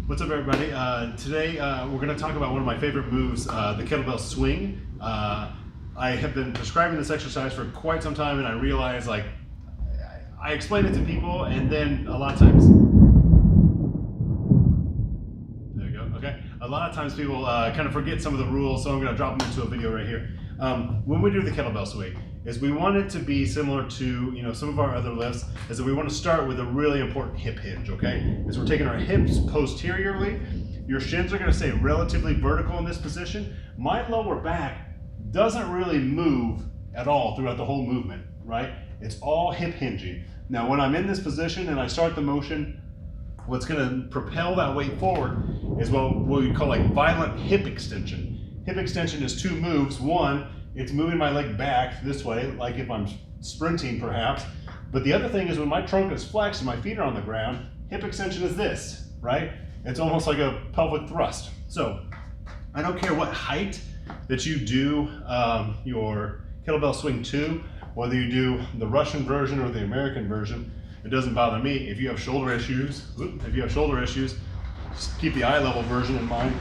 What's up, everybody? Today we're going to talk about one of my favorite moves, the kettlebell swing. I have been prescribing this exercise for quite some time, and I realize, like, I explain it to people, and then a lot of times, there you go, okay. A lot of times people kind of forget some of the rules, so I'm going to drop them into a video right here. When we do the kettlebell swing, is we want it to be similar to some of our other lifts, is that we want to start with a really important hip hinge, okay? Is we're taking our hips posteriorly, your shins are going to stay relatively vertical in this position. My lower back doesn't really move at all throughout the whole movement, right? It's all hip hinging. Now when I'm in this position and I start the motion, what's going to propel that weight forward is what we call like violent hip extension. Hip extension is two moves. One, it's moving my leg back this way, like if I'm sprinting perhaps. But the other thing is when my trunk is flexed and my feet are on the ground, hip extension is this, right? It's almost like a pelvic thrust. So I don't care what height that you do your kettlebell swing to, whether you do the Russian version or the American version, it doesn't bother me. If you have shoulder issues, just keep the eye level version in mind.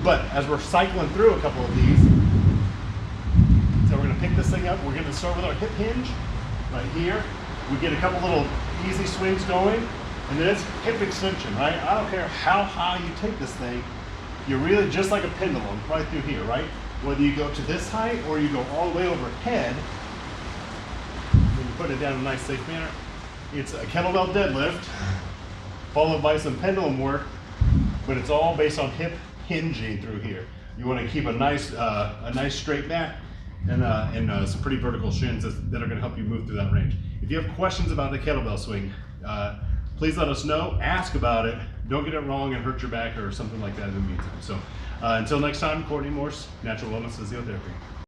But as we're cycling through a couple of these, so we're going to pick this thing up. We're going to start with our hip hinge right here. We get a couple little easy swings going, and then it's hip extension, right? I don't care how high you take this thing. You're really just like a pendulum right through here, right? Whether you go to this height or you go all the way overhead, and you put it down in a nice safe manner. It's a kettlebell deadlift followed by some pendulum work, but it's all based on hip hinging through here. You want to keep a nice straight back and some pretty vertical shins that are going to help you move through that range. If you have questions about the kettlebell swing, please let us know. Ask about it. Don't get it wrong and hurt your back or something like that in the meantime. So until next time, Courtney Morse, Natural Wellness Physiotherapy.